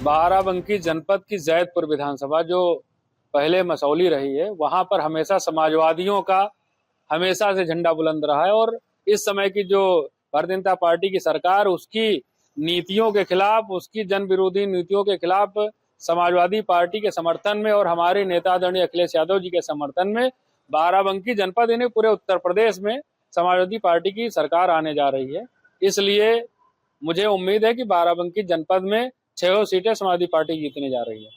बाराबंकी जनपद की जैदपुर विधानसभा जो पहले मसौली रही है, वहां पर हमेशा समाजवादियों का हमेशा से झंडा बुलंद रहा है। और इस समय की जो भारतीय जनता पार्टी की सरकार, उसकी नीतियों के खिलाफ, उसकी जन विरोधी नीतियों के खिलाफ समाजवादी पार्टी के समर्थन में और हमारे नेता आदरणीय अखिलेश यादव जी के समर्थन में बाराबंकी जनपद इन्हें पूरे उत्तर प्रदेश में समाजवादी पार्टी की सरकार आने जा रही है। इसलिए मुझे उम्मीद है कि बाराबंकी जनपद में 6 सीटें समाजवादी पार्टी जीतने जा रही है।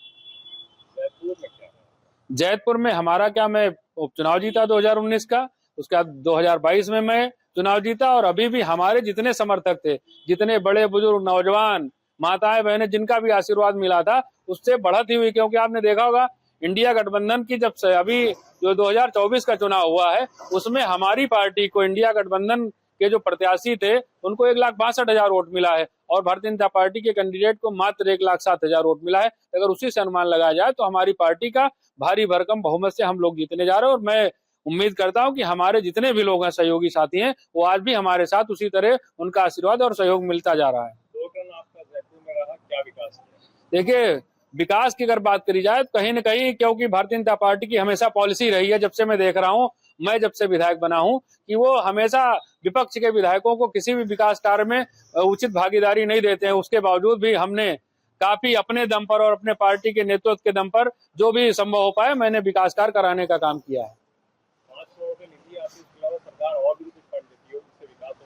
जैदपुर में हमारा क्या, मैं उपचुनाव जीता 2019 का, उसके बाद 2022 में मैं चुनाव जीता। और अभी भी हमारे जितने समर्थक थे, जितने बड़े बुजुर्ग, नौजवान, माताएं बहनें, जिनका भी आशीर्वाद मिला था, उससे बढ़त ही हुई। क्योंकि आपने देखा होगा इंडिया गठबंधन की जब से अभी जो 2024 का चुनाव हुआ है, उसमें हमारी पार्टी को, इंडिया गठबंधन के जो प्रत्याशी थे, उनको 1,62,000 वोट मिला है और भारतीय जनता पार्टी के कैंडिडेट को मात्र 1,07,000 वोट मिला है। अगर उसी से अनुमान लगाया जाए तो हमारी पार्टी का भारी भरकम बहुमत से हम लोग जीतने जा रहे हैं। और मैं उम्मीद करता हूं कि हमारे जितने भी लोग हैं, सहयोगी साथी हैं, वो आज भी हमारे साथ उसी तरह उनका आशीर्वाद और सहयोग मिलता जा रहा है। आपका जयपुर में रहा, क्या विकास है? देखिए, विकास की अगर बात करी जाए तो कहीं न कहीं, क्योंकि भारतीय जनता पार्टी की हमेशा पॉलिसी रही है, जब से मैं देख रहा हूं, मैं जब से विधायक बना हूं, कि वो हमेशा विपक्ष के विधायकों को किसी भी विकास कार्य में उचित भागीदारी नहीं देते हैं। उसके बावजूद भी हमने काफी अपने दम पर और अपने पार्टी के नेतृत्व के दम पर जो भी संभव हो पाए, मैंने विकास कार्य कराने का काम किया है।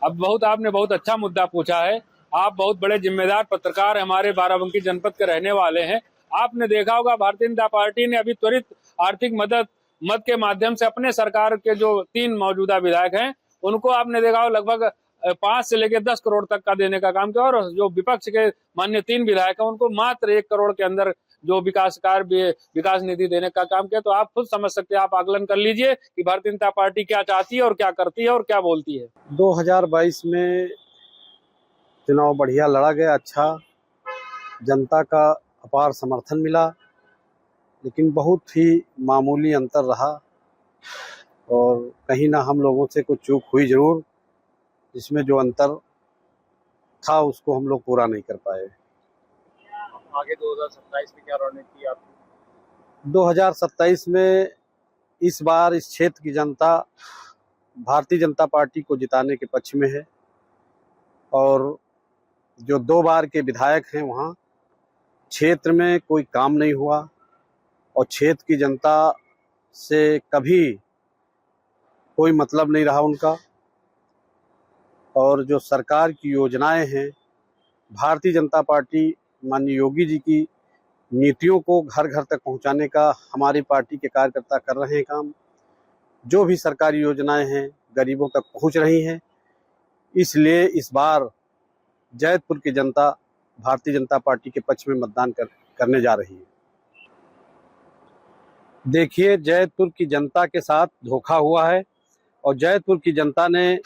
अब आपने बहुत अच्छा मुद्दा पूछा है। आप बहुत बड़े जिम्मेदार पत्रकार, हमारे बाराबंकी जनपद के रहने वाले हैं। आपने देखा होगा भारतीय जनता पार्टी ने अभी त्वरित आर्थिक मदद के माध्यम से अपने सरकार के जो 3 मौजूदा विधायक हैं, उनको आपने देखा हो लगभग 5 से लेकर 10 करोड़ तक का देने का काम किया। और जो विपक्ष के माननीय 3 विधायक हैं, उनको मात्र 1 करोड़ के अंदर जो विकास निधि देने का काम किया। तो आप खुद समझ सकते हैं, आप आकलन कर लीजिए कि भारतीय जनता पार्टी क्या चाहती है और क्या करती है और क्या बोलती है। 2022 में चुनाव बढ़िया लड़ा गया, अच्छा जनता का अपार समर्थन मिला, लेकिन बहुत ही मामूली अंतर रहा और कहीं ना हम लोगों से कुछ चूक हुई जरूर, जिसमें जो अंतर था उसको हम लोग पूरा नहीं कर पाए। आगे 2027 में क्या रणनीति आपकी? 2027 में इस बार इस क्षेत्र की जनता भारतीय जनता पार्टी को जिताने के पक्ष में है। और जो 2 बार के विधायक हैं, वहाँ क्षेत्र में कोई काम नहीं हुआ और क्षेत्र की जनता से कभी कोई मतलब नहीं रहा उनका। और जो सरकार की योजनाएं हैं, भारतीय जनता पार्टी माननीय योगी जी की नीतियों को घर घर तक पहुंचाने का हमारी पार्टी के कार्यकर्ता कर रहे हैं काम। जो भी सरकारी योजनाएं हैं गरीबों तक पहुंच रही हैं। इसलिए इस बार जैदपुर की जनता भारतीय जनता पार्टी के पक्ष में मतदान करने जा रही है। देखिए, जैदपुर की जनता के साथ धोखा हुआ है और जैदपुर की जनता ने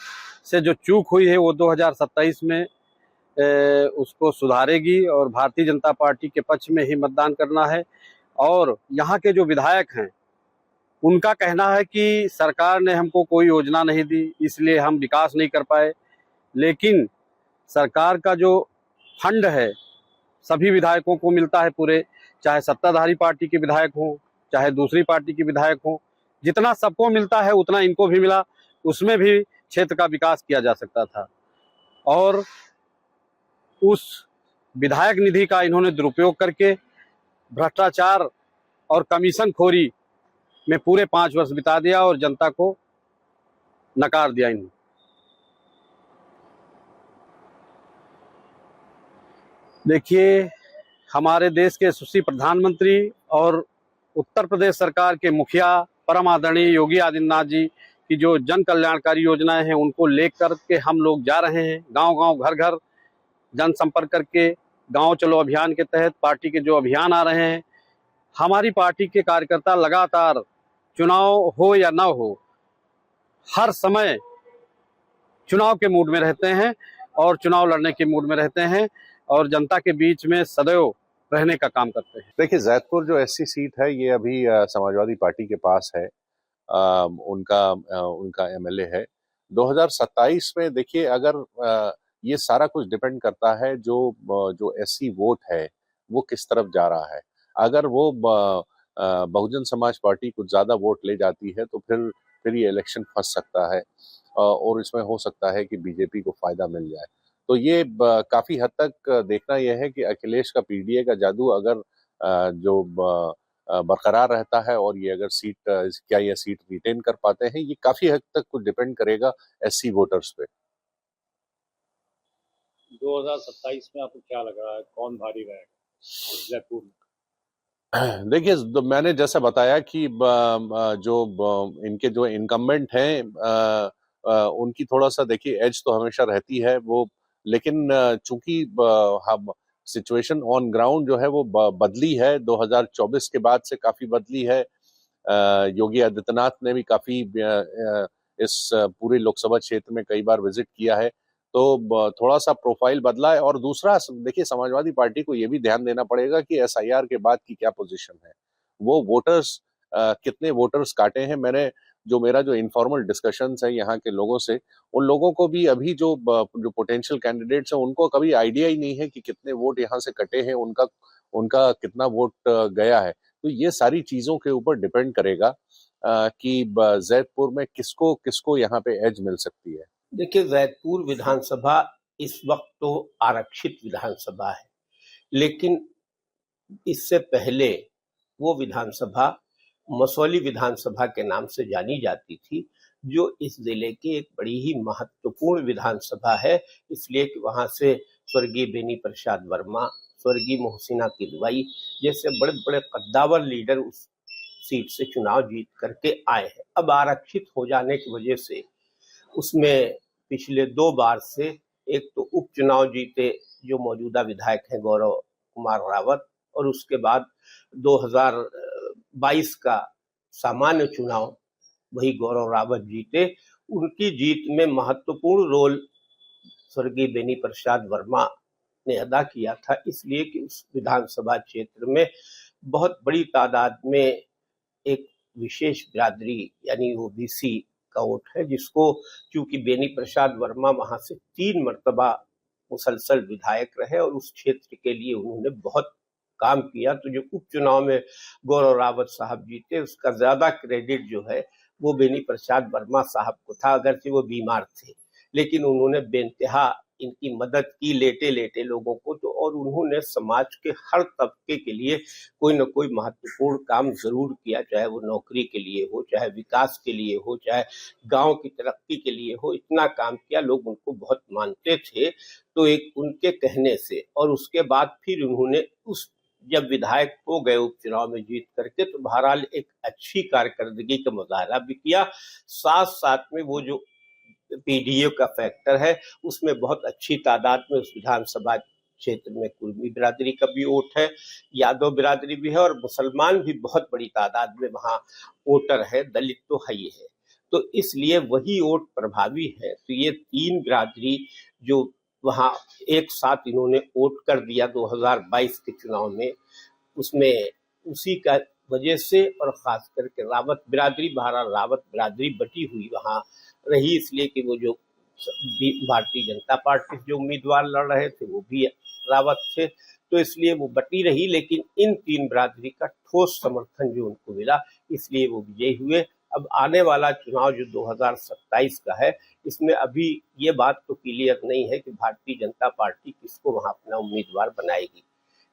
से जो चूक हुई है वो 2027 में उसको सुधारेगी और भारतीय जनता पार्टी के पक्ष में ही मतदान करना है। और यहाँ के जो विधायक हैं, उनका कहना है कि सरकार ने हमको कोई योजना नहीं दी, इसलिए हम विकास नहीं कर पाए। लेकिन सरकार का जो फंड है सभी विधायकों को मिलता है पूरे, चाहे सत्ताधारी पार्टी के विधायक हों चाहे दूसरी पार्टी के विधायक हों। जितना सबको मिलता है उतना इनको भी मिला, उसमें भी क्षेत्र का विकास किया जा सकता था। और उस विधायक निधि का इन्होंने दुरुपयोग करके भ्रष्टाचार और कमीशन खोरी में पूरे 5 वर्ष बिता दिया और जनता को नकार दिया इन्होंने। देखिए, हमारे देश के यशस्वी प्रधानमंत्री और उत्तर प्रदेश सरकार के मुखिया परम आदरणीय योगी आदित्यनाथ जी की जो जन कल्याणकारी योजनाएं हैं, उनको लेकर के हम लोग जा रहे हैं गांव-गांव, घर-घर जनसंपर्क करके। गांव चलो अभियान के तहत पार्टी के जो अभियान आ रहे हैं, हमारी पार्टी के कार्यकर्ता लगातार चुनाव हो या ना हो, हर समय चुनाव के मूड में रहते हैं और चुनाव लड़ने के मूड में रहते हैं और जनता के बीच में सदैव रहने का काम करते हैं। देखिए, जैदपुर जो एससी सीट है ये अभी समाजवादी पार्टी के पास है। उनका एमएलए है। 2027 में देखिए, अगर ये सारा कुछ डिपेंड करता है जो एससी वोट है वो किस तरफ जा रहा है। अगर वो बहुजन समाज पार्टी कुछ ज्यादा वोट ले जाती है तो फिर ये इलेक्शन फंस सकता है और इसमें हो सकता है कि बीजेपी को फायदा मिल जाए। तो ये काफी हद तक देखना यह है कि अखिलेश का पीडीए का जादू अगर जो बरकरार रहता है और ये अगर क्या ये सीट रिटेन कर पाते हैं, ये काफी हद तक कुछ डिपेंड करेगा एससी वोटर्स पे। 2027 में आपको क्या लग रहा है, कौन भारी रहेगा जयपुर में? देखिए, मैंने जैसा बताया कि इनके जो इनकम्बेंट हैं उनकी थोड़ा सा देखिए एज तो हमेशा रहती है वो, लेकिन चूंकि हम सिचुएशन ऑन ग्राउंड जो है वो बदली है 2024 के बाद से काफी बदली है। योगी आदित्यनाथ ने भी काफी इस पूरे लोकसभा क्षेत्र में कई बार विजिट किया है, तो थोड़ा सा प्रोफाइल बदला है। और दूसरा देखिए, समाजवादी पार्टी को ये भी ध्यान देना पड़ेगा कि एसआईआर के बाद की क्या पोजीशन है, वो वोटर्स कितने वोटर्स काटे हैं। मेरा जो इनफॉर्मल डिस्कशंस है यहाँ के लोगों से, उन लोगों को भी अभी जो पोटेंशियल कैंडिडेट्स हैं उनको कभी आइडिया ही नहीं है कि कितने वोट यहाँ से कटे हैं, उनका कितना वोट गया है। तो ये सारी चीजों के ऊपर डिपेंड करेगा कि जैदपुर में किसको किसको यहाँ पे एज मिल सकती है। देखिए, जैदपुर विधानसभा इस वक्त तो आरक्षित विधानसभा है, लेकिन इससे पहले वो विधानसभा मसौली विधानसभा के नाम से जानी जाती थी, जो इस जिले की एक बड़ी ही महत्वपूर्ण विधानसभा है, इसलिए कि वहां से स्वर्गीय बेनी प्रसाद वर्मा, स्वर्गीय मोहसिना किदवई जैसे बड़े बड़े कद्दावर लीडर उस सीट से चुनाव जीत करके आए हैं। अब आरक्षित हो जाने की वजह से उसमें पिछले 2 बार से एक तो उपचुनाव जीते जो मौजूदा विधायक हैं गौरव कुमार रावत, और उसके बाद 2022 का सामान्य चुनाव वही गौरव रावत जीते। उनकी जीत में महत्वपूर्ण रोल स्वर्गीय बेनी प्रसाद वर्मा ने अदा किया था, इसलिए कि उस विधानसभा क्षेत्र में बहुत बड़ी तादाद में एक विशेष बिरादरी यानी ओबीसी का वोट है, जिसको चूंकि बेनी प्रसाद वर्मा वहां से 3 मर्तबा मुसलसल विधायक रहे और उस क्षेत्र के लिए उन्होंने बहुत काम किया, तो जो उपचुनाव में गौरव रावत साहब जीते उसका ज्यादा क्रेडिट जो है वो बेनी प्रसाद वर्मा साहब को था। अगरचे वो बीमार थे, लेकिन उन्होंने बेइंतहा इनकी मदद की लेटे लेटे लोगों को, तो और उन्होंने समाज के हर तबके के लिए कोई न कोई महत्वपूर्ण काम जरूर किया, चाहे वो नौकरी के लिए हो, चाहे विकास के लिए हो, चाहे गांव की तरक्की के लिए हो। इतना काम किया, लोग उनको बहुत मानते थे। तो एक उनके कहने से और उसके बाद फिर उन्होंने जब विधायक हो गए उपचुनाव में जीत करके, तो बहरहाल एक अच्छी कारकर्दगी का मुजाहरा भी किया। साथ साथ में वो जो पीडीए का फैक्टर है उसमें बहुत अच्छी तादाद में उस विधानसभा क्षेत्र में कुर्मी बिरादरी का भी वोट है, यादव बिरादरी भी है और मुसलमान भी बहुत बड़ी तादाद में वहां वोटर है, दलित तो है ही है। तो इसलिए वही वोट प्रभावी है। तो ये 3 बिरादरी जो वहां एक साथ इन्होंने वोट कर दिया 2022 के चुनाव में, उसमें उसी का वजह से, और खास करके रावत बिरादरी, बहरहाल रावत बिरादरी बटी हुई वहां रही, इसलिए कि वो जो भारतीय जनता पार्टी जो उम्मीदवार लड़ रहे थे वो भी रावत थे, तो इसलिए वो बटी रही। लेकिन इन 3 बिरादरी का ठोस समर्थन जो उनको मिला, इसलिए वो विजयी हुए। अब आने वाला चुनाव जो 2027 का है, इसमें अभी ये बात तो क्लियर नहीं है कि भारतीय जनता पार्टी किसको वहां अपना उम्मीदवार बनाएगी,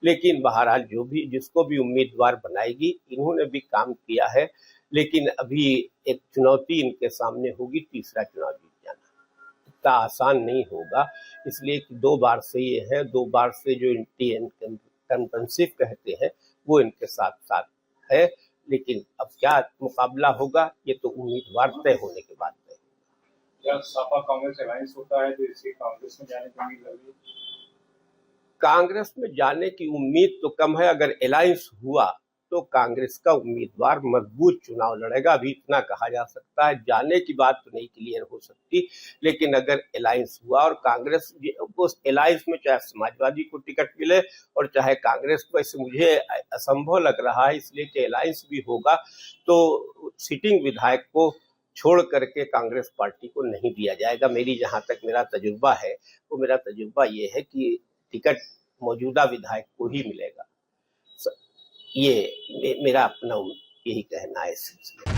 लेकिन बहरहाल जो भी जिसको भी उम्मीदवार बनाएगी, इन्होंने भी काम किया है। लेकिन अभी एक चुनौती इनके सामने होगी, तीसरा चुनाव जीत जाना इतना आसान नहीं होगा, इसलिए कि 2 बार से ये है, 2 बार से जो इनकम्बेंसी कहते हैं वो इनके साथ साथ है। लेकिन अब क्या मुकाबला होगा ये तो उम्मीदवार तय होने के बाद तय होगा। जब सपा कांग्रेस अलायंस होता है तो इससे कांग्रेस में जाने की उम्मीद लग रही है? कांग्रेस में जाने की उम्मीद तो कम है। अगर अलायंस हुआ तो कांग्रेस का उम्मीदवार मजबूत चुनाव लड़ेगा, अभी इतना कहा जा सकता है। जाने की बात तो नहीं क्लियर हो सकती, लेकिन अगर अलायंस हुआ और कांग्रेस उस अलायंस में चाहे समाजवादी को टिकट मिले और चाहे कांग्रेस को, ऐसे मुझे असंभव लग रहा है, इसलिए कि अलायंस भी होगा तो सिटिंग विधायक को छोड़ करके कांग्रेस पार्टी को नहीं दिया जाएगा। जहां तक मेरा तजुर्बा है वो मेरा तजुर्बा ये है कि टिकट मौजूदा विधायक को ही मिलेगा। ये मेरा अपना यही कहना है इस सिलसिले में।